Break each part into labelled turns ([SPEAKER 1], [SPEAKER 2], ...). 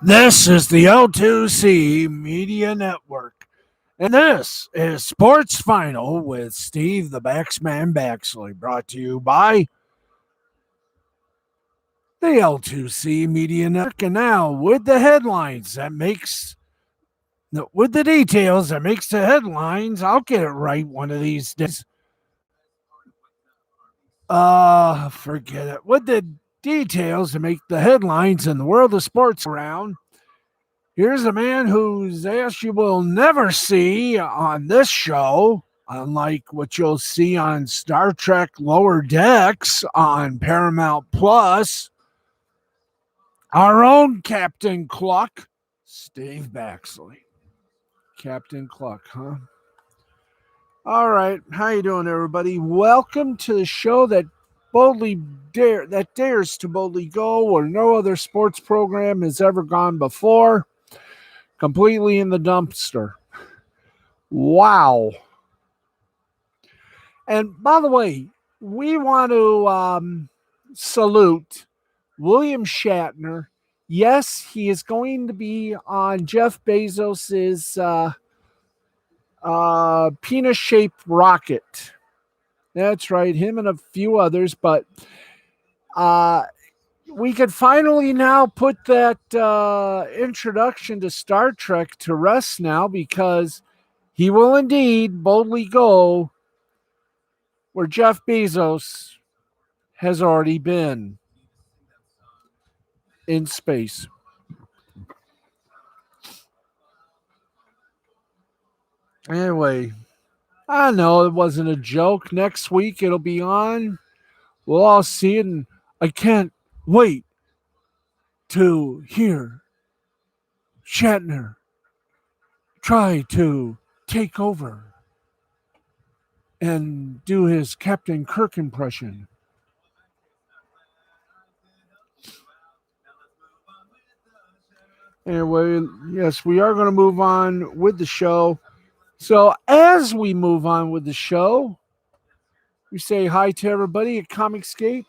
[SPEAKER 1] This is the L2C Media Network, and this is Sports Final with Steve the Baxman Baxley, brought to you by the L2C Media Network. And now, with the headlines that makes, no, with the details that makes the headlines, I'll get it right one of these days. Forget it. With the details that make the headlines in the world of sports around. Here's a man whose ass you will never see on this show, unlike what you'll see on Star Trek Lower Decks on Paramount Plus. Our own Captain Cluck, Steve Baxley. Captain Cluck, huh? All right, how you doing, everybody? Welcome to the show that dares to boldly go where no other sports program has ever gone before. Completely in the dumpster. Wow. And by the way, we want to salute William Shatner. Yes, he is going to be on Jeff Bezos's penis-shaped rocket. That's right, him and a few others. But we could finally now put that introduction to Star Trek to rest now, because he will indeed boldly go where Jeff Bezos has already been, in space. Anyway, I know it wasn't a joke. Next week it'll be on. We'll all see it, and I can't wait to hear Shatner try to take over and do his Captain Kirk impression. Anyway, yes, we are going to move on with the show. So as we move on with the show, we say hi to everybody at Comicscape.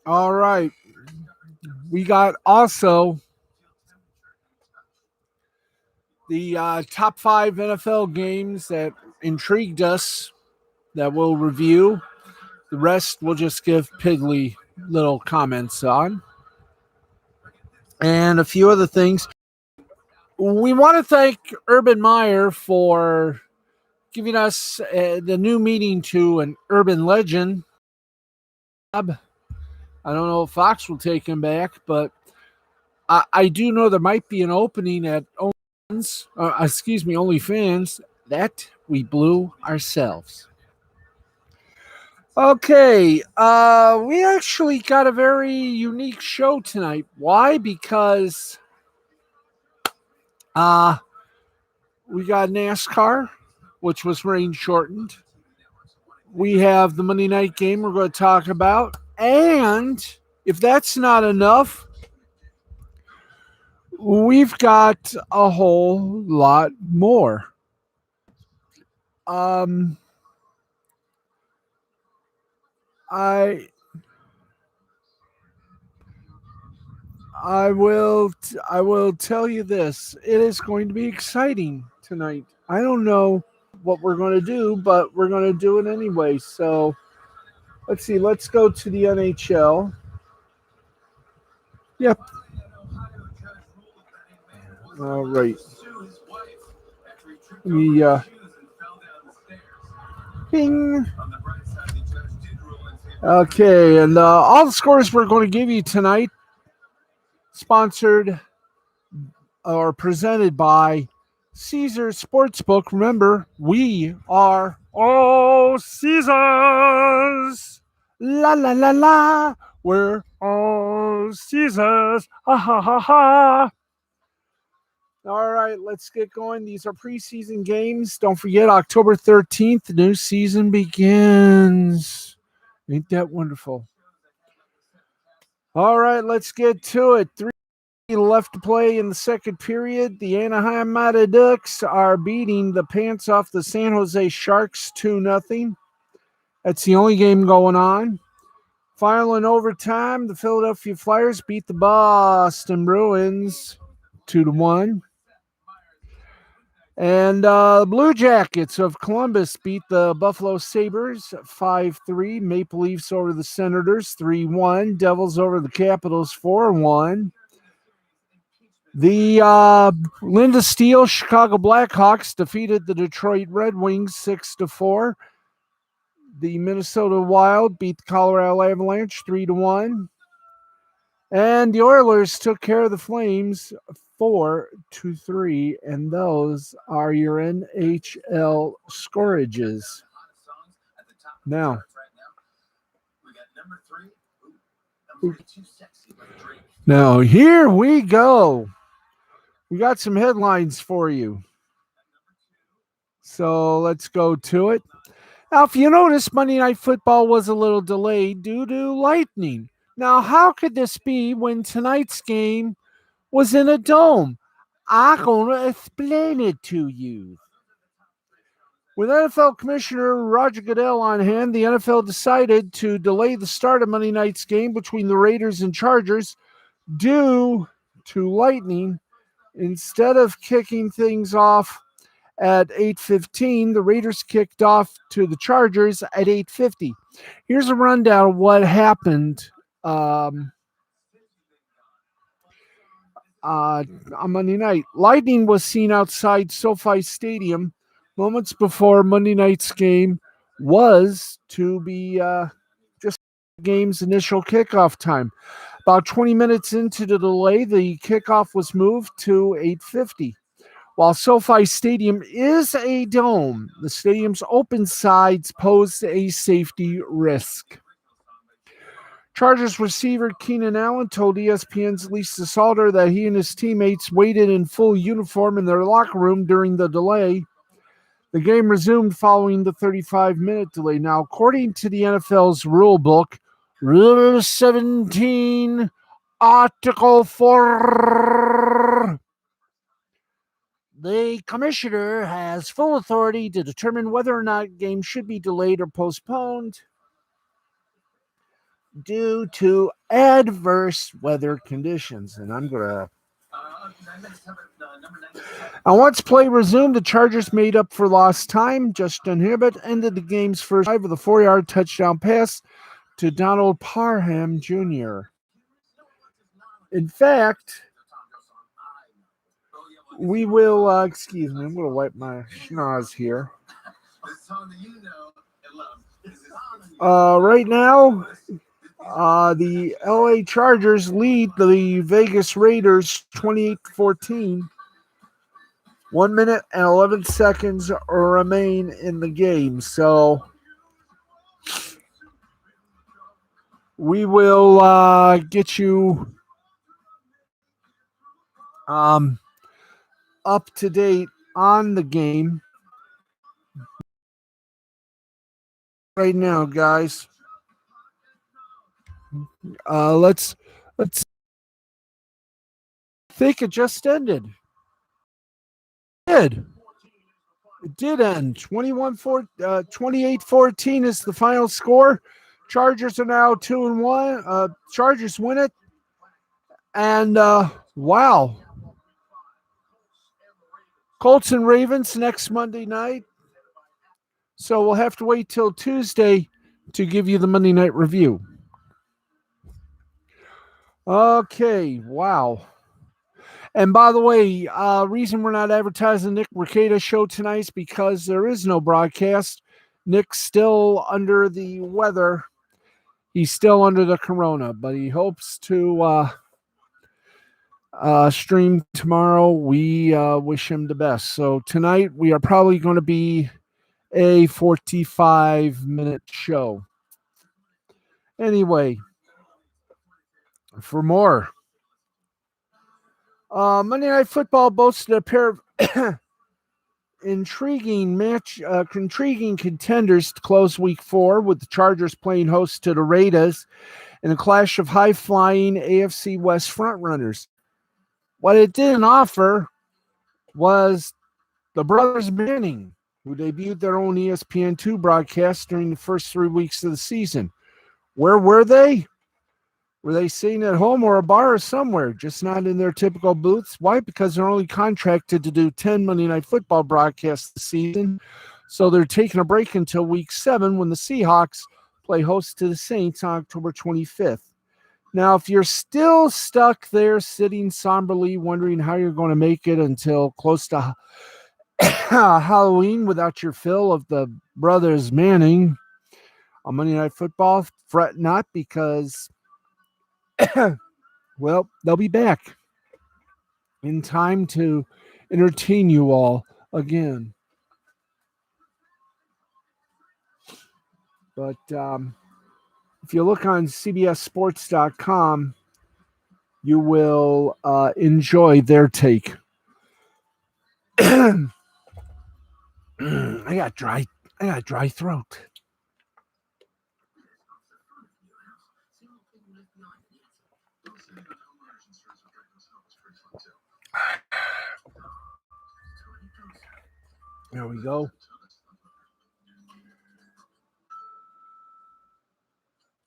[SPEAKER 1] All right. We got also the top 5 NFL games that intrigued us that we'll review. The rest we'll just give piddly little comments on. And a few other things. We want to thank Urban Meyer for giving us the new meaning to an urban legend. I don't know if Fox will take him back, but I do know there might be an opening at OnlyFans that we blew ourselves. Okay, we actually got a very unique show tonight. Why? Because we got NASCAR, which was rain shortened. We have the Monday night game we're going to talk about. And if that's not enough, we've got a whole lot more. I will tell you this. It is going to be exciting tonight. I don't know what we're going to do, but we're going to do it anyway. So let's see. Let's go to the NHL. Yep. All right. Ping. Okay, and all the scores we're going to give you tonight, sponsored or presented by Caesar Sportsbook. Remember, we are all Caesars. La la la la. We're all Caesars. Ha ha ha ha. All right, let's get going. These are preseason games. Don't forget, October 13th, the new season begins. Ain't that wonderful? All right, let's get to it. 3 left to play in the second period. The Anaheim Mighty Ducks are beating the pants off the San Jose Sharks 2-0. That's the only game going on. Final in overtime, the Philadelphia Flyers beat the Boston Bruins 2-1. And Blue Jackets of Columbus beat the Buffalo Sabres 5-3. Maple Leafs over the Senators 3-1. Devils over the Capitals 4-1. The Linda Steele Chicago Blackhawks defeated the Detroit Red Wings 6-4. The Minnesota Wild beat the Colorado Avalanche 3-1. And the Oilers took care of the Flames 4-3. And those are your NHL scorages. Now, here we go. We got some headlines for you. So let's go to it. Now, if you notice, Monday Night Football was a little delayed due to lightning. Now, how could this be when tonight's game was in a dome? I'm going to explain it to you. With NFL Commissioner Roger Goodell on hand, the NFL decided to delay the start of Monday night's game between the Raiders and Chargers due to lightning. Instead of kicking things off at 8:15, the Raiders kicked off to the Chargers at 8:50. Here's a rundown of what happened on Monday night. Lightning was seen outside SoFi Stadium moments before Monday night's game was to be just the game's initial kickoff time. About 20 minutes into the delay, the kickoff was moved to 8:50. While SoFi Stadium is a dome, the stadium's open sides pose a safety risk. Chargers receiver Keenan Allen told ESPN's Lisa Salter that he and his teammates waited in full uniform in their locker room during the delay. The game resumed following the 35-minute delay. Now, according to the NFL's rule book, Rule 17, Article 4, the commissioner has full authority to determine whether or not games should be delayed or postponed due to adverse weather conditions. And I'm going to... Now, once play resumed, the Chargers made up for lost time. Justin Herbert ended the game's first drive with a 4-yard touchdown pass to Donald Parham Jr. In fact, we will, excuse me, I'm going to wipe my schnoz here. Right now, the LA Chargers lead the Vegas Raiders 28-14. 1 minute and 11 seconds remain in the game. So we will get you up to date on the game right now, guys. Let's I think it just ended. It did end. 28-14 is the final score. Chargers are now 2-1. Chargers win it. And wow. Colts and Ravens next Monday night. So we'll have to wait till Tuesday to give you the Monday night review. Okay, wow. And by the way, reason we're not advertising Nick Rekieta's show tonight is because there is no broadcast. Nick's still under the weather. He's still under the corona, but he hopes to stream tomorrow. We wish him the best. So tonight we are probably going to be a 45-minute show. Anyway, for more Monday Night Football boasted a pair of intriguing contenders to close Week 4, with the Chargers playing host to the Raiders in a clash of high-flying AFC West frontrunners. What it didn't offer was the brothers Manning, who debuted their own ESPN2 broadcast during the first 3 weeks of the season. Where were they? Were they sitting at home or a bar or somewhere, just not in their typical booths? Why? Because they're only contracted to do 10 Monday Night Football broadcasts this season, so they're taking a break until Week 7 when the Seahawks play host to the Saints on October 25th. Now, if you're still stuck there sitting somberly wondering how you're going to make it until close to Halloween without your fill of the brothers Manning on Monday Night Football, fret not, because well, they'll be back in time to entertain you all again. But if you look on CBSSports.com, you will enjoy their take. I got dry throat. There we go.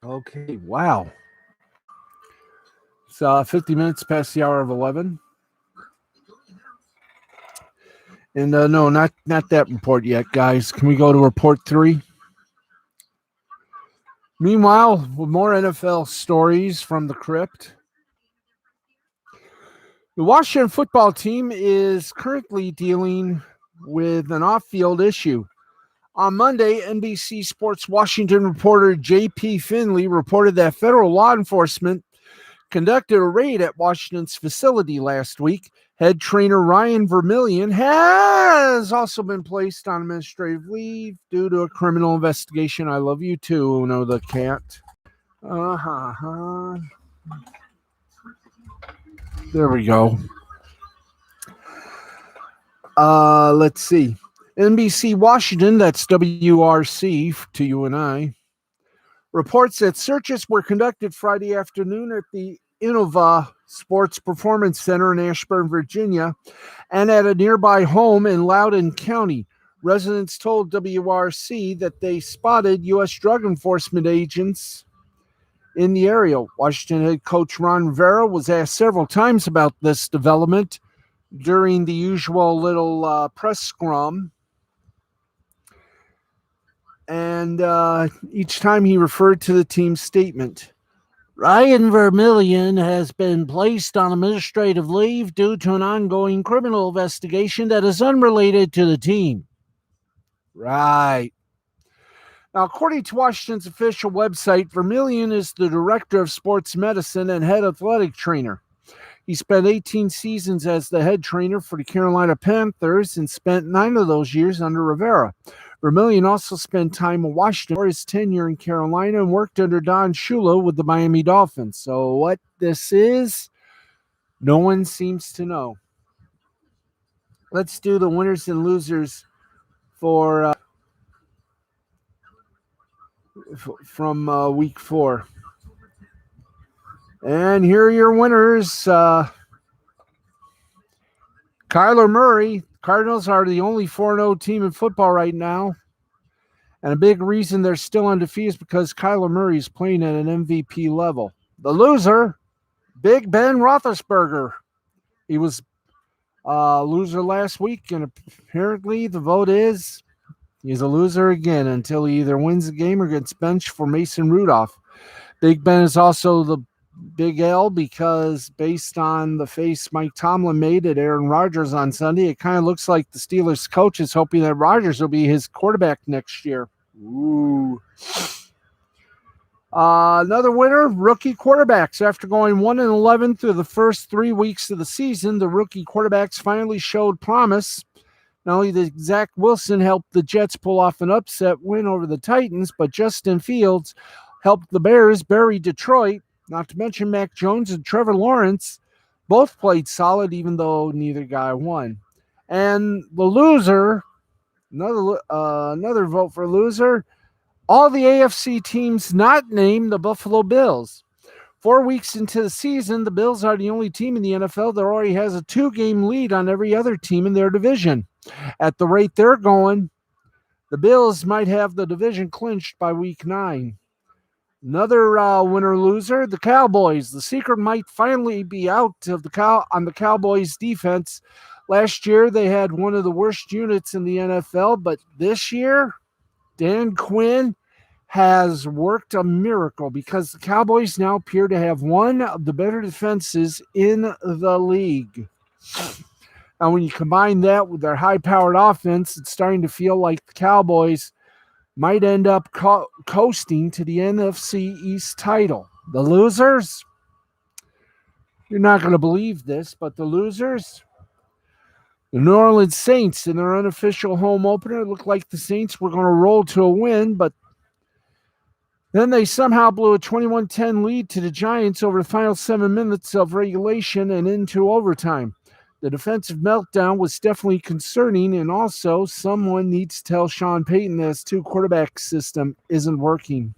[SPEAKER 1] Okay, wow. It's 50 minutes past the hour of 11. And no, not that report yet, guys. Can we go to report 3? Meanwhile, with more NFL stories from the crypt, the Washington football team is currently dealing with an off-field issue. On Monday, NBC Sports Washington reporter J.P. Finley reported that federal law enforcement conducted a raid at Washington's facility last week. Head trainer Ryan Vermillion has also been placed on administrative leave due to a criminal investigation. I love you too, Uno the cat. There we go. Let's see. NBC Washington, that's WRC to you and I, reports that searches were conducted Friday afternoon at the Innova Sports Performance Center in Ashburn, Virginia, and at a nearby home in Loudoun County. Residents told WRC that they spotted U.S. drug enforcement agents in the area. Washington head coach Ron Rivera was asked several times about this development during the usual little press scrum. And each time he referred to the team's statement. Ryan Vermillion has been placed on administrative leave due to an ongoing criminal investigation that is unrelated to the team. Right. Now, according to Washington's official website, Vermillion is the director of sports medicine and head athletic trainer. He spent 18 seasons as the head trainer for the Carolina Panthers and spent 9 of those years under Rivera. Vermillion also spent time in Washington for his tenure in Carolina and worked under Don Shula with the Miami Dolphins. So what this is, no one seems to know. Let's do the winners and losers for from week 4. And here are your winners. Kyler Murray. Cardinals are the only 4-0 team in football right now. And a big reason they're still undefeated is because Kyler Murray is playing at an MVP level. The loser, Big Ben Roethlisberger. He was a loser last week, and apparently the vote is he's a loser again until he either wins the game or gets benched for Mason Rudolph. Big Ben is also the Big L because based on the face Mike Tomlin made at Aaron Rodgers on Sunday, it kind of looks like the Steelers coach is hoping that Rodgers will be his quarterback next year. Ooh. Another winner, rookie quarterbacks. After going 1-11 through the first 3 weeks of the season, the rookie quarterbacks finally showed promise. Not only did Zach Wilson help the Jets pull off an upset win over the Titans, but Justin Fields helped the Bears bury Detroit. Not to mention Mac Jones and Trevor Lawrence Both played solid, even though neither guy won. And the loser, another vote for loser, all the AFC teams not named the Buffalo Bills. 4 weeks into the season, the Bills are the only team in the NFL that already has a 2-game lead on every other team in their division. At the rate they're going, the Bills might have the division clinched by week 9. Another winner loser, the Cowboys. The secret might finally be out of on the Cowboys defense. Last year they had one of the worst units in the NFL, but this year Dan Quinn has worked a miracle because the Cowboys now appear to have one of the better defenses in the league. And when you combine that with their high-powered offense, it's starting to feel like the Cowboys might end up coasting to the NFC East title. The losers, you're not going to believe this, but the losers, the New Orleans Saints, in their unofficial home opener, looked like the Saints were going to roll to a win, but then they somehow blew a 21-10 lead to the Giants over the final 7 minutes of regulation and into overtime. The defensive meltdown was definitely concerning, and also someone needs to tell Sean Payton that his 2-quarterback system isn't working.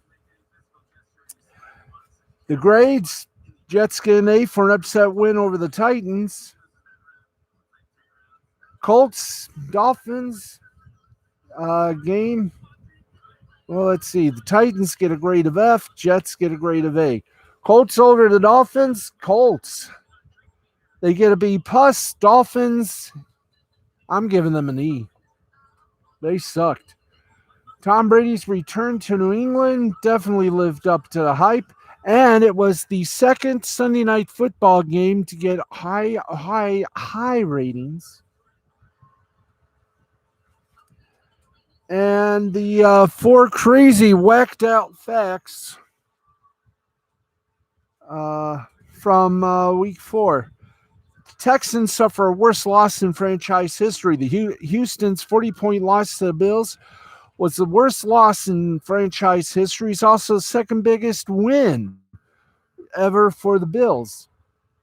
[SPEAKER 1] The grades, Jets get an A for an upset win over the Titans. Colts, Dolphins game. Well, let's see. The Titans get a grade of F. Jets get a grade of A. Colts over the Dolphins. Colts, they get a B+. Dolphins, I'm giving them an E. They sucked. Tom Brady's return to New England definitely lived up to the hype, and it was the second Sunday night football game to get high ratings. And the 4 crazy whacked out facts from week 4. Texans suffer a worst loss in franchise history. The Houston's 40-point loss to the Bills was the worst loss in franchise history. It's also the second biggest win ever for the Bills.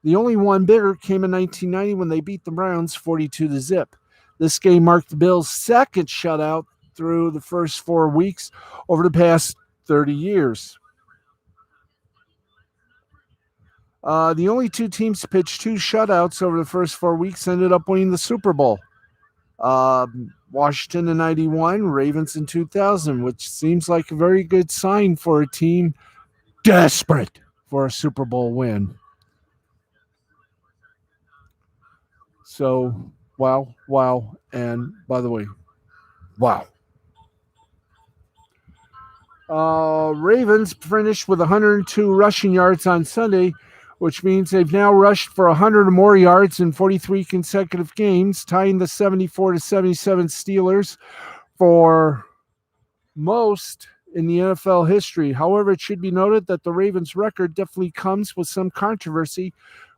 [SPEAKER 1] The only one bigger came in 1990 when they beat the Browns 42-0. This game marked the Bills' second shutout through the first 4 weeks over the past 30 years. The only 2 teams to pitch 2 shutouts over the first 4 weeks ended up winning the Super Bowl. Washington in 91, Ravens in 2000, which seems like a very good sign for a team desperate for a Super Bowl win. So, wow, and by the way, wow. Ravens finished with 102 rushing yards on Sunday, which means they've now rushed for 100 or more yards in 43 consecutive games, tying the 74-77 Steelers for most in the NFL history. However, it should be noted that the Ravens' record definitely comes with some controversy.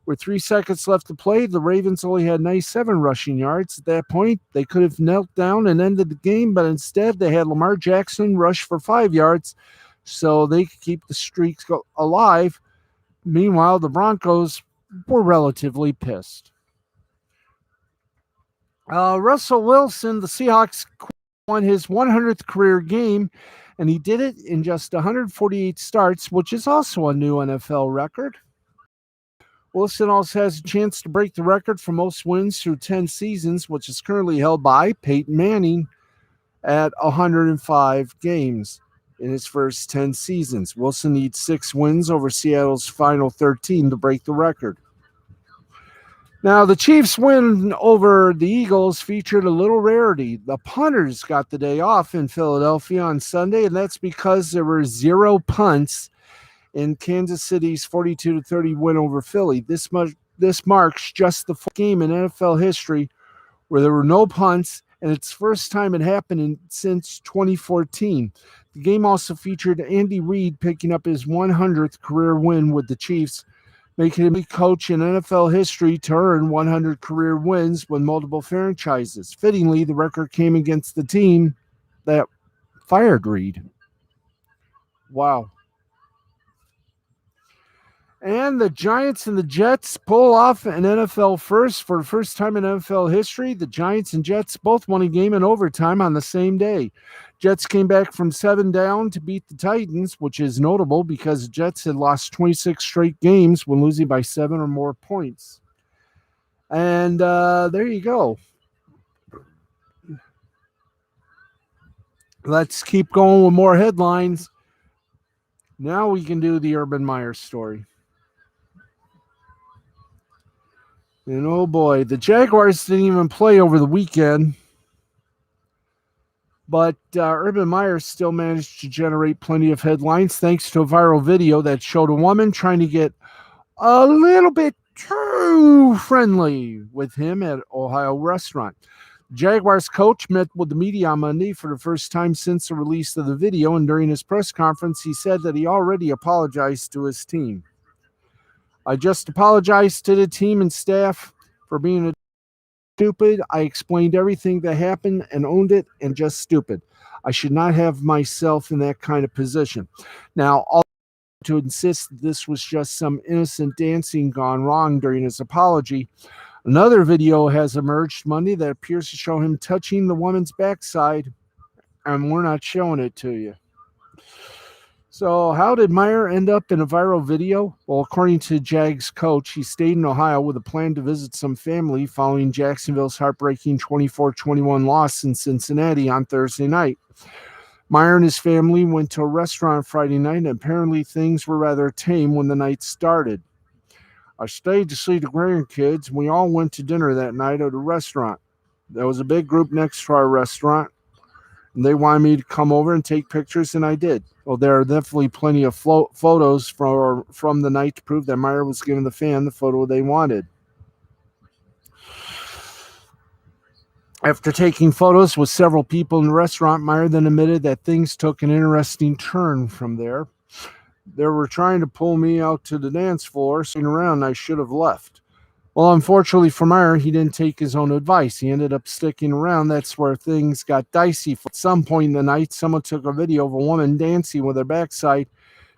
[SPEAKER 1] With 3 seconds left to play, the Ravens only had 97 rushing yards. At that point, they could have knelt down and ended the game, but instead they had Lamar Jackson rush for 5 yards so they could keep the streaks alive. Meanwhile, the Broncos were relatively pissed. Russell Wilson, the Seahawks, won his 100th career game, and he did it in just 148 starts, which is also a new NFL record. Wilson also has a chance to break the record for most wins through 10 seasons, which is currently held by Peyton Manning at 105 games. In his first 10 seasons, Wilson needs 6 wins over Seattle's final 13 to break the record. Now, the Chiefs' win over the Eagles featured a little rarity. The punters got the day off in Philadelphia on Sunday, and that's because there were 0 punts in Kansas City's 42-30 win over Philly. This marks just the 4th game in NFL history where there were no punts, and it's the first time it happened since 2014. The game also featured Andy Reid picking up his 100th career win with the Chiefs, making him the coach in NFL history to earn 100 career wins with multiple franchises. Fittingly, the record came against the team that fired Reid. Wow. And the Giants and the Jets pull off an NFL first for the first time in NFL history. The Giants and Jets both won a game in overtime on the same day. Jets came back from 7 down to beat the Titans, which is notable because the Jets had lost 26 straight games when losing by 7 or more points. And there you go. Let's keep going with more headlines. Now we can do the Urban Meyer story. And oh boy, the Jaguars didn't even play over the weekend, but Urban Meyer still managed to generate plenty of headlines thanks to a viral video that showed a woman trying to get a little bit too friendly with him at Ohio restaurant. Jaguars coach met with the media on Monday for the first time since the release of the video, and during his press conference, he said that he already apologized to his team. I just apologized to the team and staff for being stupid. I explained everything that happened and owned it, and just stupid. I should not have myself in that kind of position. Now, all to insist that this was just some innocent dancing gone wrong during his apology. Another video has emerged Monday that appears to show him touching the woman's backside, and we're not showing it to you. So how did Meyer end up in a viral video? Well, according to Jags coach, he stayed in Ohio with a plan to visit some family following Jacksonville's heartbreaking 24-21 loss in Cincinnati on Thursday night. Meyer and his family went to a restaurant Friday night, and apparently things were rather tame when the night started. I stayed to see the grandkids, and we all went to dinner that night at a restaurant. There was a big group next to our restaurant, and they wanted me to come over and take pictures, and I did. Well, there are definitely plenty of photos from the night to prove that Meyer was giving the fan the photo they wanted. After taking photos with several people in the restaurant, Meyer then admitted that things took an interesting turn from there. They were trying to pull me out to the dance floor, sitting around, and I should have left. Well, unfortunately for Meyer, he didn't take his own advice. He ended up sticking around. That's where things got dicey. At some point in the night, someone took a video of a woman dancing with her backside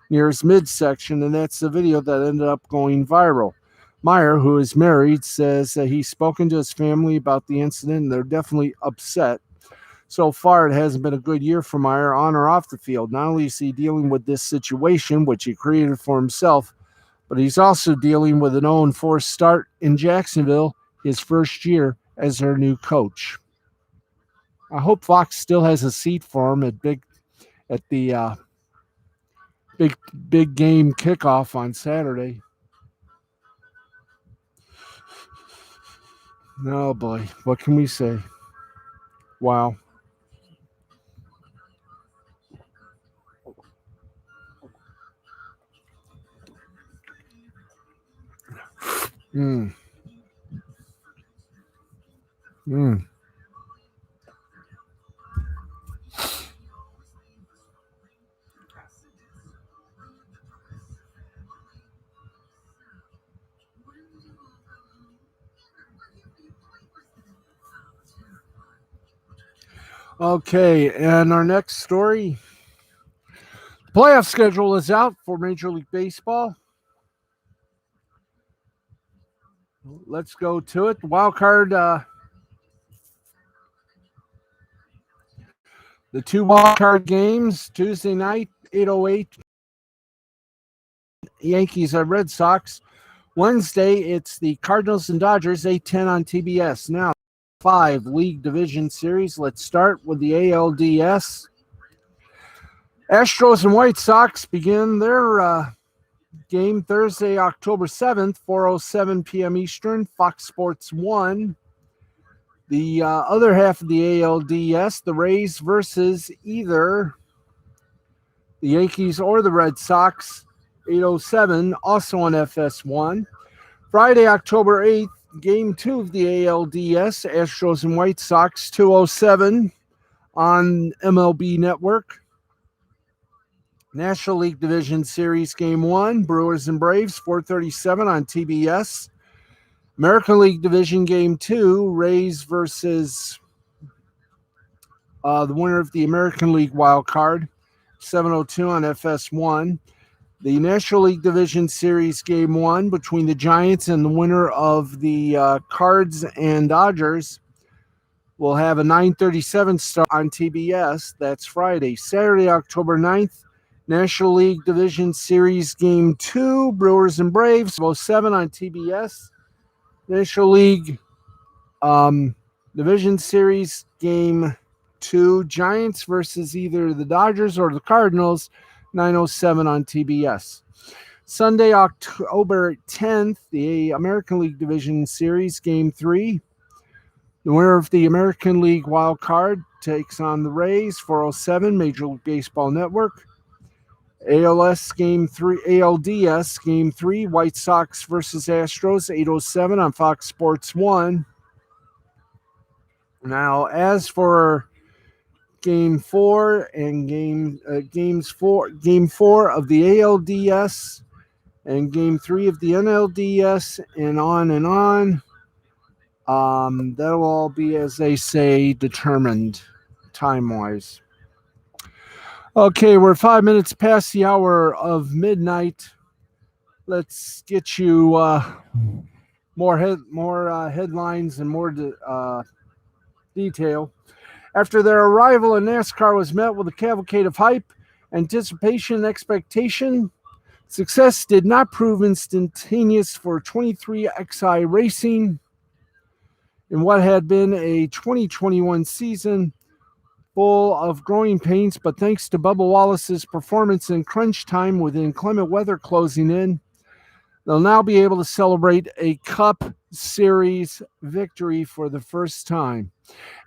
[SPEAKER 1] near his midsection, and that's the video that ended up going viral. Meyer, who is married, says that he's spoken to his family about the incident, and they're definitely upset. So far, it hasn't been a good year for Meyer on or off the field. Not only is he dealing with this situation, which he created for himself, but he's also dealing with an 0-4 start in Jacksonville, his first year as their new coach. I hope Fox still has a seat for him at the big game kickoff on Saturday. Oh boy, what can we say? Wow. Mm. Mm. Okay, and our next story. Playoff schedule is out for Major League Baseball. Let's go to it. Wild card. The 2 wild card games Tuesday night, 8:08. Yankees and Red Sox. Wednesday, it's the Cardinals and Dodgers, 8:10 on TBS. Now, 5 League Division Series. Let's start with the ALDS. Astros and White Sox begin their game Thursday, October 7th, 4:07 p.m. Eastern, Fox Sports 1. The other half of the ALDS, the Rays versus either the Yankees or the Red Sox, 8:07, also on FS1. Friday, October 8th, Game 2 of the ALDS, Astros and White Sox, 2:07 on MLB Network. National League Division Series Game 1, Brewers and Braves, 4:37 on TBS. American League Division Game 2, Rays versus the winner of the American League wild card, 7:02 on FS1. The National League Division Series Game 1 between the Giants and the winner of the Cards and Dodgers will have a 9:37 start on TBS. That's Friday. Saturday, October 9th, National League Division Series Game 2, Brewers and Braves, 7 on TBS. National League Division Series Game 2, Giants versus either the Dodgers or the Cardinals, 9:07 on TBS. Sunday, October 10th, the American League Division Series Game 3. The winner of the American League Wild Card takes on the Rays, 4:07, Major League Baseball Network. ALDS Game 3, White Sox versus Astros, 8:07 on Fox Sports 1. Now, as for Game 4 and Game 4 of the ALDS and Game 3 of the NLDS and on, that'll all be, as they say, determined time-wise. Okay, we're 5 minutes past the hour of midnight. Let's get you more headlines and more detail. After their arrival in NASCAR was met with a cavalcade of hype, anticipation, and expectation, success did not prove instantaneous for 23XI Racing in what had been a 2021 season full of growing pains, but thanks to Bubba Wallace's performance in crunch time with inclement weather closing in, they'll now be able to celebrate a Cup Series victory for the first time.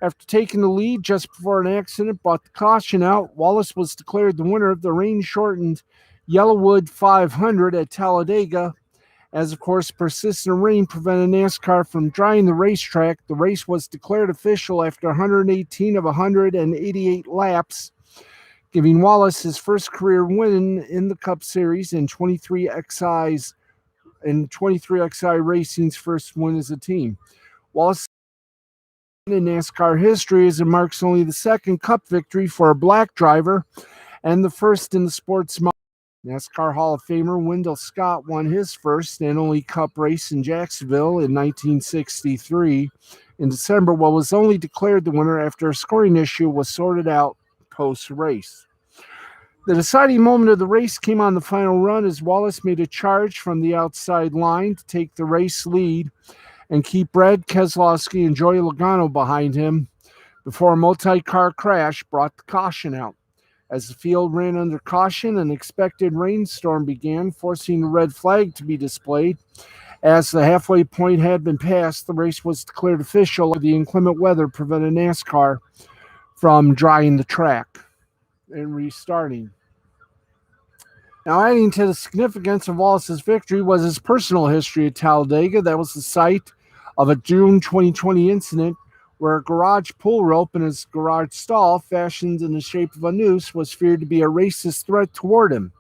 [SPEAKER 1] After taking the lead just before an accident brought the caution out, Wallace was declared the winner of the rain-shortened Yellowwood 500 at Talladega. As, of course, persistent rain prevented NASCAR from drying the racetrack, the race was declared official after 118 of 188 laps, giving Wallace his first career win in the Cup Series and 23XI Racing's first win as a team. Wallace in NASCAR history as it marks only the second Cup victory for a black driver and the first in the sport's model. NASCAR Hall of Famer Wendell Scott won his first and only Cup race in Jacksonville in 1963 in December, but was only declared the winner after a scoring issue was sorted out post-race. The deciding moment of the race came on the final run as Wallace made a charge from the outside line to take the race lead and keep Brad Keselowski and Joey Logano behind him before a multi-car crash brought the caution out. As the field ran under caution, an expected rainstorm began, forcing the red flag to be displayed. As the halfway point had been passed, the race was declared official. The inclement weather prevented NASCAR from drying the track and restarting. Now, adding to the significance of Wallace's victory was his personal history at Talladega. That was the site of a June 2020 incident where a garage pull rope in his garage stall, fashioned in the shape of a noose, was feared to be a racist threat toward him.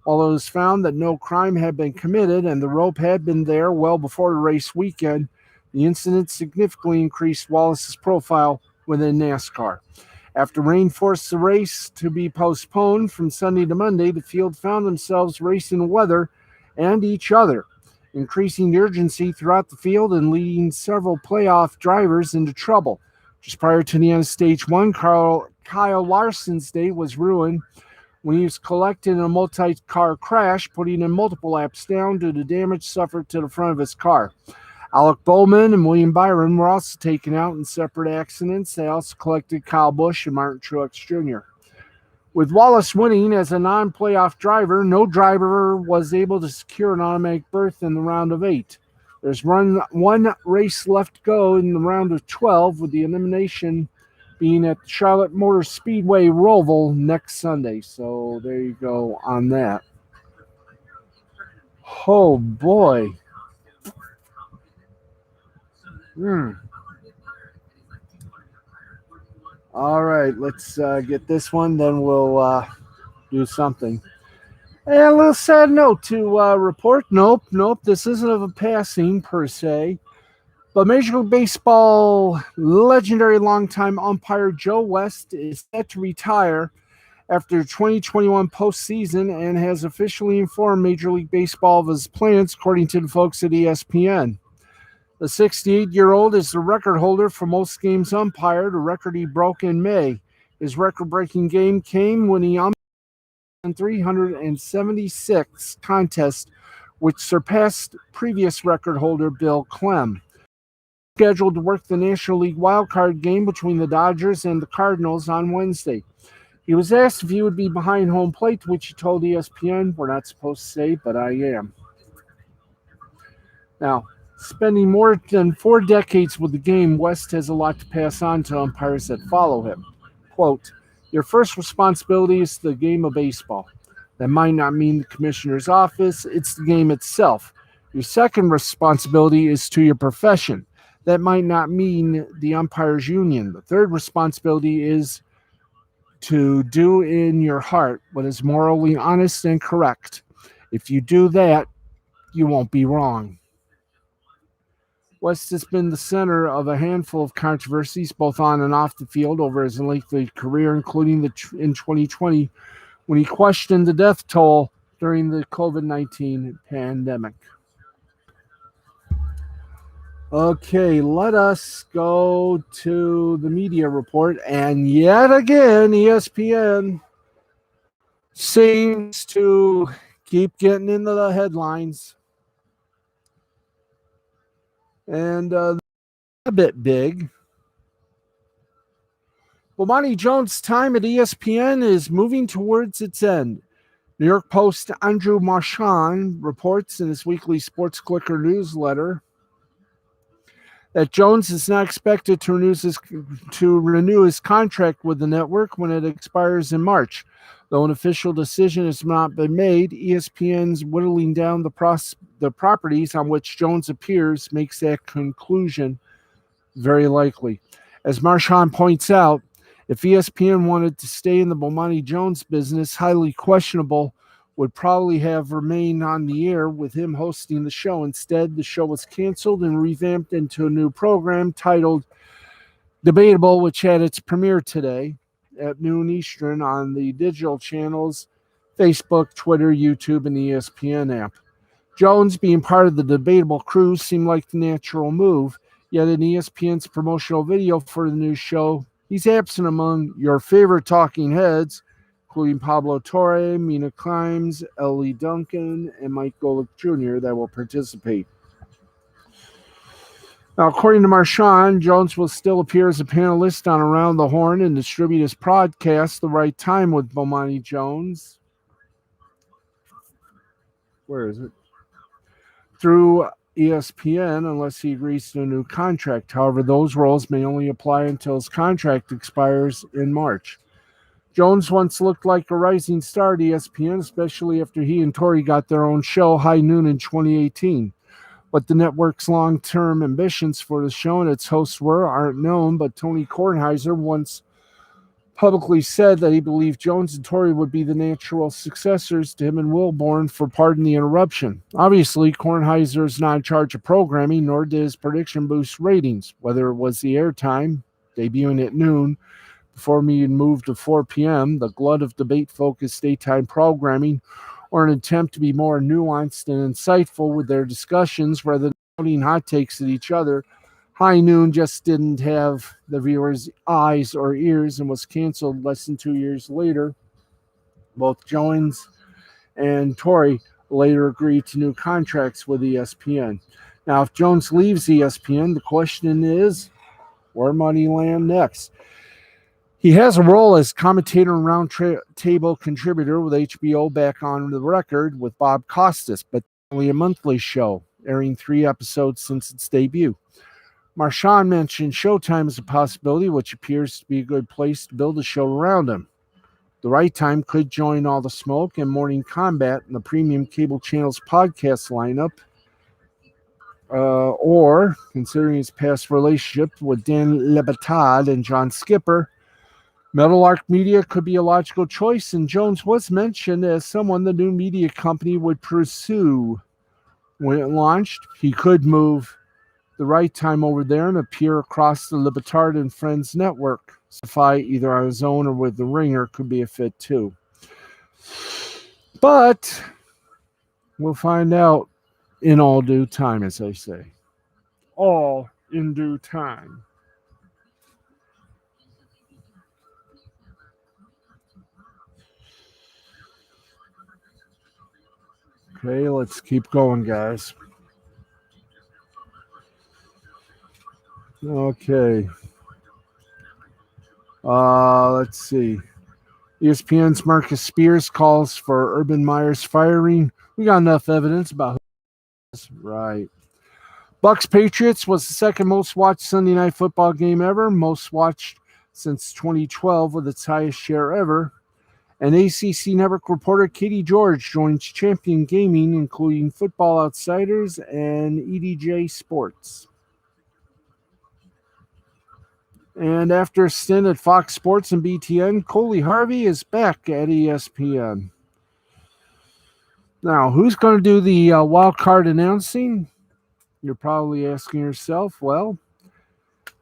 [SPEAKER 1] Although it was found that no crime had been committed and the rope had been there well before the race weekend, the incident significantly increased Wallace's profile within NASCAR. After rain forced the race to be postponed from Sunday to Monday, the field found themselves racing weather and each other, increasing the urgency throughout the field and leading several playoff drivers into trouble. Just prior to the end of Stage 1, Kyle Larson's day was ruined when he was collected in a multi-car crash, putting him multiple laps down due to damage suffered to the front of his car. Alec Bowman and William Byron were also taken out in separate accidents. They also collected Kyle Busch and Martin Truex Jr. With Wallace winning as a non-playoff driver, no driver was able to secure an automatic berth in the round of 8. There's one race left to go in the round of 12, with the elimination being at Charlotte Motor Speedway Roval next Sunday. So there you go on that. Oh, boy. All right, let's get this one, then we'll do something. And a little sad note to report. Nope, this isn't of a passing per se. But Major League Baseball legendary longtime umpire Joe West is set to retire after the 2021 postseason and has officially informed Major League Baseball of his plans, according to the folks at ESPN. The 68-year-old is the record holder for most games umpired, a record he broke in May. His record-breaking game came when he umpired 376 contests, which surpassed previous record holder Bill Clem. Scheduled to work the National League wildcard game between the Dodgers and the Cardinals on Wednesday. He was asked if he would be behind home plate, to which he told ESPN, "We're not supposed to say, but I am." Now, spending more than 4 decades with the game, West has a lot to pass on to umpires that follow him. Quote, "Your first responsibility is the game of baseball. That might not mean the commissioner's office, it's the game itself. Your second responsibility is to your profession. That might not mean the umpires union. The third responsibility is to do in your heart what is morally honest and correct. If you do that, you won't be wrong." West has been the center of a handful of controversies, both on and off the field, over his lengthy career, including in 2020, when he questioned the death toll during the COVID-19 pandemic. Okay, let us go to the media report. And yet again, ESPN seems to keep getting into the headlines. And a bit big. Bomani Jones' time at ESPN is moving towards its end. New York Post Andrew Marchand reports in his weekly Sports Clicker newsletter that Jones is not expected to renew his contract with the network when it expires in March. Though an official decision has not been made, ESPN's whittling down the properties on which Jones appears makes that conclusion very likely. As Marchand points out, if ESPN wanted to stay in the Bomani Jones business, highly questionable would probably have remained on the air with him hosting the show. Instead, the show was canceled and revamped into a new program titled Debatable, which had its premiere today at noon Eastern on the digital channels Facebook, Twitter, YouTube, and the ESPN app. Jones, being part of the Debatable crew, seemed like the natural move, yet in ESPN's promotional video for the new show, he's absent among your favorite talking heads, including Pablo Torre, Mina Kimes, Ellie Duncan, and Mike Golick Jr. that will participate. Now, according to Marchand, Jones will still appear as a panelist on Around the Horn and distribute his podcast, The Right Time with Bomani Jones. Where is it? Through ESPN, unless he agrees to a new contract. However, those roles may only apply until his contract expires in March. Jones once looked like a rising star at ESPN, especially after he and Torrey got their own show, High Noon, in 2018. What the network's long-term ambitions for the show and its hosts aren't known, but Tony Kornheiser once publicly said that he believed Jones and Torrey would be the natural successors to him and Wilborn for Pardon the Interruption. Obviously, Kornheiser is not in charge of programming, nor did his prediction boost ratings, whether it was the airtime, debuting at noon, before being moved to 4 p.m., the glut of debate-focused daytime programming, or an attempt to be more nuanced and insightful with their discussions rather than shouting hot takes at each other. High Noon just didn't have the viewers' eyes or ears and was canceled less than 2 years later. Both Jones and Torrey later agreed to new contracts with ESPN. Now, if Jones leaves ESPN, the question is, where money land next? He has a role as commentator and round-table contributor with HBO back on the record with Bob Costas, but only a monthly show, airing 3 episodes since its debut. Marchand mentioned Showtime as a possibility, which appears to be a good place to build a show around him. The Right Time could join All the Smoke and Morning Combat in the premium cable channel's podcast lineup, or, considering his past relationship with Dan Le Batard and John Skipper, Meadowlark Media could be a logical choice, and Jones was mentioned as someone the new media company would pursue. When it launched, he could move The Right Time over there and appear across the Le Batard and Friends network. to fight either on his own or with the ringer could be a fit too. But we'll find out in all due time, as I say. All in due time. Okay, let's keep going, guys. Okay. Let's see. ESPN's Marcus Spears calls for Urban Meyer's firing. We got enough evidence about who it is. Right. Bucks Patriots was the second most watched Sunday night football game ever, most watched since 2012 with its highest share ever. And ACC Network reporter Katie George joins Champion Gaming, including Football Outsiders and EDJ Sports. And after a stint at Fox Sports and BTN, Coley Harvey is back at ESPN. Now, who's going to do the wild card announcing? You're probably asking yourself. Well,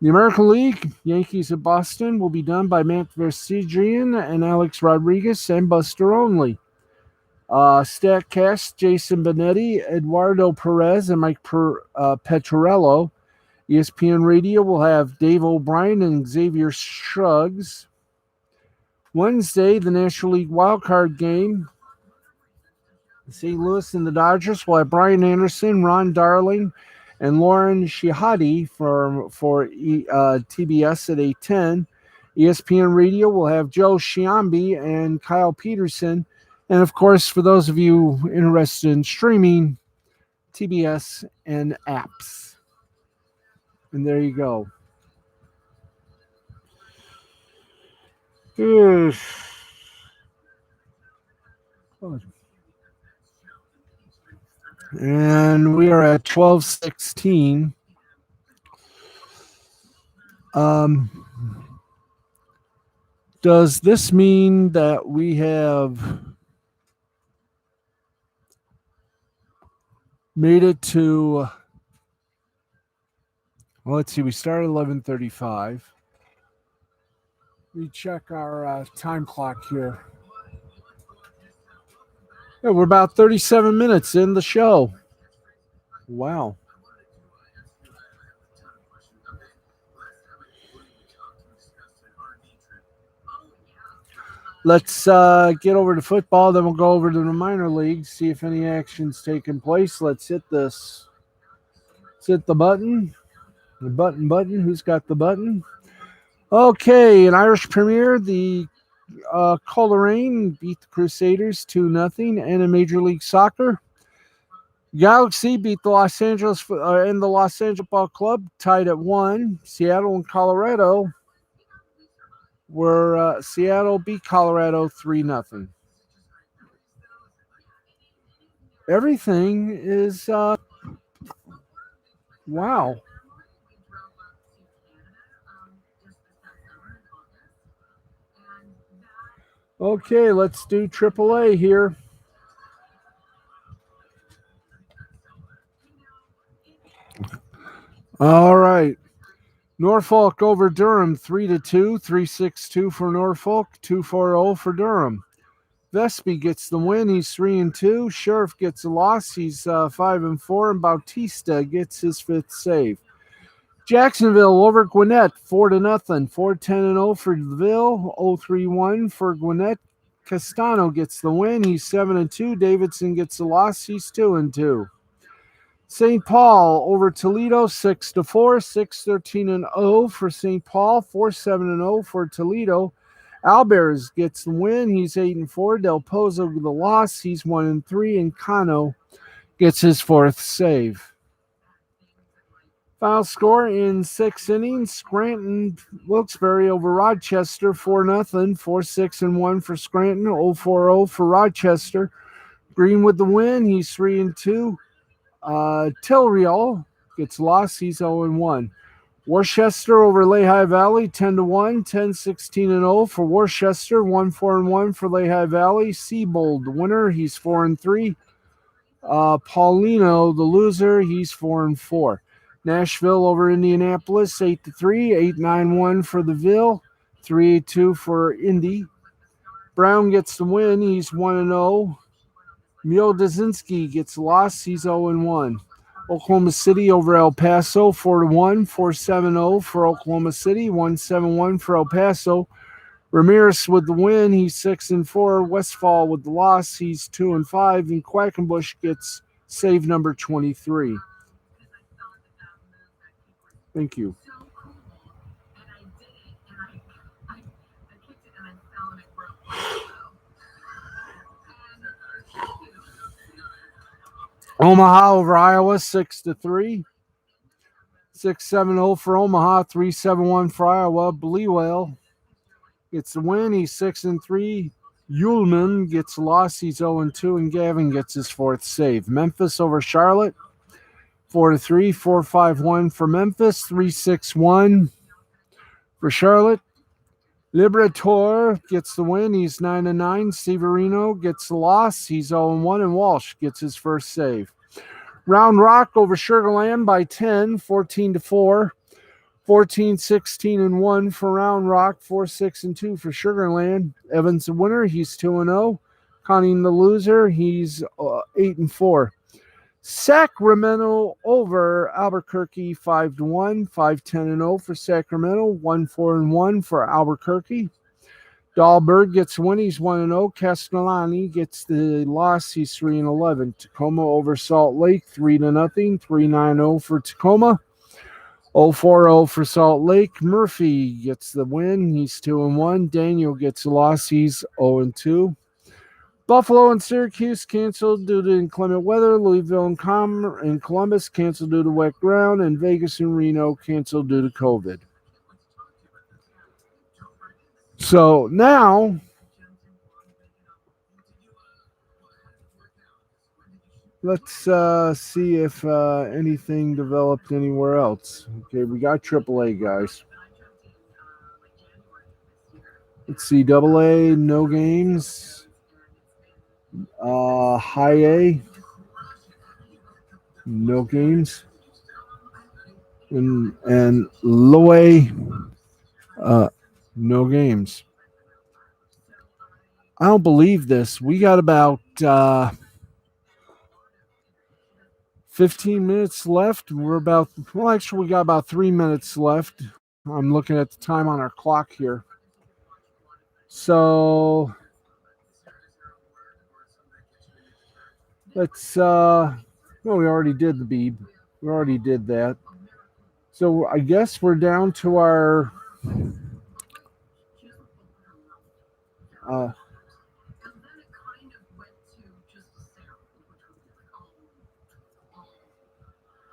[SPEAKER 1] the American League, Yankees of Boston, will be done by Matt Versidrian and Alex Rodriguez and Buster Only. StatCast, Jason Benetti, Eduardo Perez, and Mike Petrello. ESPN Radio will have Dave O'Brien and Xavier Shrugs. Wednesday, the National League wildcard game. St. Louis and the Dodgers will have Brian Anderson, Ron Darling, and Lauren Shihadi for TBS at 8:10. ESPN Radio will have Joe Shiambi and Kyle Peterson. And, of course, for those of you interested in streaming, TBS and apps. And there you go. And we are at 12:16. Does this mean that we have made it to... Well, let's see. We started at 11:35. We check our time clock here. Yeah, we're about 37 minutes in the show. Wow. Let's get over to football, then we'll go over to the minor leagues, see if any action's taking place. Let's hit this. Let's hit the button. The button. Who's got the button? Okay, in Irish Premier, the Coleraine beat the Crusaders 2-0. And in Major League Soccer, Galaxy beat the Los Angeles and the Los Angeles Football Club, tied at 1. Seattle and Colorado were Seattle beat Colorado 3-0. Everything is wow. Okay, let's do AAA here. All right. Norfolk over Durham, 3-2, 3-6-2 for Norfolk, 2-4-0 for Durham. Vespi gets the win. He's 3-2. Sheriff gets a loss. He's 5-4. And Bautista gets his 5th save. Jacksonville over Gwinnett, 4-0, 4-10-0 for Ville, 0-3-1 for Gwinnett. Castano gets the win. He's 7-2. Davidson gets the loss. He's 2-2. St. Paul over Toledo, 6-4, 6-13-0 for St. Paul, 4-7-0 for Toledo. Albers gets the win. He's 8-4. Del Pozo the loss. He's 1-3. And Cano gets his 4th save. Final score in 6 innings: Scranton Wilkes-Barre over Rochester, 4-0, 4-6-1 for Scranton, 0-4-0 for Rochester. Green with the win. He's 3-2. Tilreal gets lost. He's 0-1. Worcester over Lehigh Valley, 10-1, 10-16-0 for Worcester, 1-4-1 for Lehigh Valley. Siebold, the winner, he's 4-3. Paulino, the loser, he's 4-4. Nashville over Indianapolis, 8-3, 8-9-1 for the Ville. 3-2 for Indy. Brown gets the win. He's 1-0. Miodazinski gets lost. He's 0-1. Oklahoma City over El Paso, 4-1, 4-7-0 for Oklahoma City, 1-7-1 for El Paso. Ramirez with the win, he's 6-4. Westfall with the loss, he's 2-5. And Quackenbush gets save number 23. Thank you. Omaha over Iowa, 6-3. 6-7-0 for Omaha, 3-7-1 for Iowa. Bleawell gets the win. He's 6-3. Ullman gets lost. He's 0-2, and Gavin gets his fourth save. Memphis over Charlotte, 4-3, 4-5-1 for Memphis, 3-6-1 for Charlotte. Liberator gets the win. He's 9-9. Severino gets the loss. He's 0-1, and Walsh gets his first save. Round Rock over Sugar Land by 10, 14-4. 14-16-1 for Round Rock, 4-6-2 for Sugar Land. Evans the winner, he's 2-0. Conning the loser, he's 8-4. Sacramento over Albuquerque, 5-1, 5-10-0 for Sacramento, 1-4-1 for Albuquerque. Dahlberg gets the win, he's 1-0. Castellani gets the loss, he's 3-11. Tacoma over Salt Lake, 3-0, 3-9-0 for Tacoma. 0-4-0 for Salt Lake. Murphy gets the win. He's 2-1. Daniel gets the loss. He's 0-2. Buffalo and Syracuse canceled due to inclement weather. Louisville and Columbus canceled due to wet ground. And Vegas and Reno canceled due to COVID. So now let's see if anything developed anywhere else. Okay, we got AAA, guys. Let's see, AA, no games. High A, no games. And low A, no games. I don't believe this. We got about 15 minutes left. We got about 3 minutes left. I'm looking at the time on our clock here. So let's we already did the Beeb. We already did that. So I guess we're down to our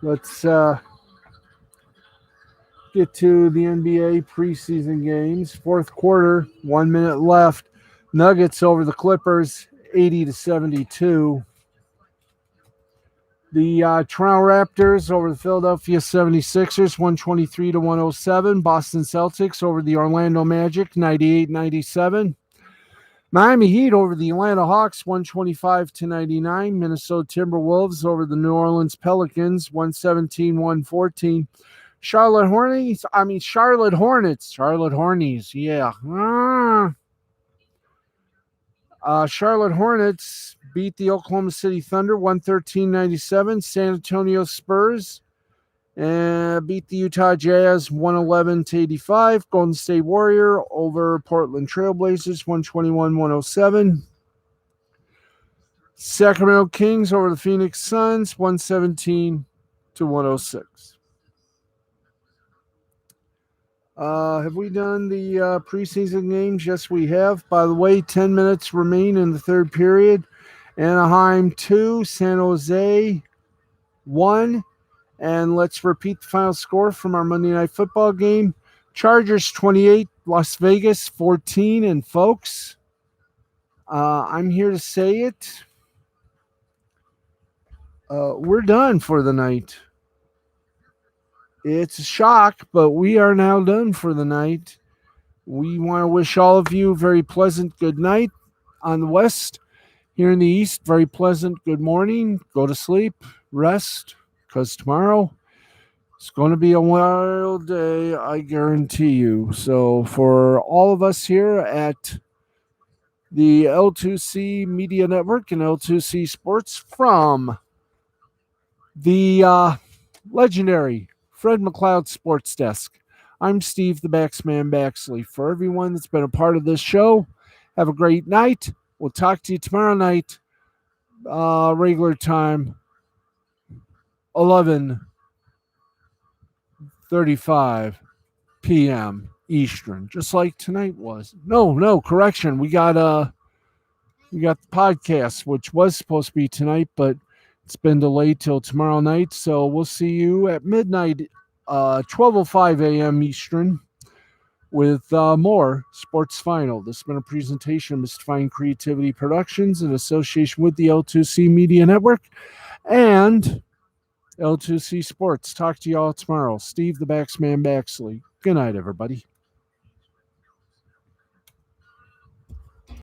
[SPEAKER 1] let's get to the NBA preseason games. Fourth quarter, 1 minute left. Nuggets over the Clippers, 80-72. The Toronto Raptors over the Philadelphia 76ers, 123-107. Boston Celtics over the Orlando Magic, 98-97. Miami Heat over the Atlanta Hawks, 125-99. Minnesota Timberwolves over the New Orleans Pelicans, 117-114. Charlotte Hornets, yeah. Charlotte Hornets beat the Oklahoma City Thunder 113-97. San Antonio Spurs beat the Utah Jazz 111-85. Golden State Warrior over Portland Trailblazers 121-107. Sacramento Kings over the Phoenix Suns 117-106. Have we done the preseason games? Yes, we have. By the way, 10 minutes remain in the third period. Anaheim 2, San Jose 1. And let's repeat the final score from our Monday Night Football game. Chargers 28, Las Vegas 14. And folks, I'm here to say it. We're done for the night. It's a shock, but we are now done for the night. We want to wish all of you a very pleasant good night on the west. Here in the east, very pleasant good morning. Go to sleep, rest, because tomorrow It's going to be a wild day, I guarantee you. So, for all of us here at the L2C Media Network and L2C Sports from the legendary Fred McLeod Sports Desk, I'm Steve the Baxman Baxley. For everyone that's been a part of this show, have a great night. We'll talk to you tomorrow night, regular time, 11:35 p.m. Eastern, just like tonight was. No, correction. We got the podcast, which was supposed to be tonight, but it's been delayed till tomorrow night. So we'll see you at midnight, 12:05 a.m. Eastern, with more Sports Final. This has been a presentation of Mystifying Creativity Productions in association with the L2C Media Network and L2C Sports. Talk to you all tomorrow. Steve the Baxman Baxley. Good night, everybody.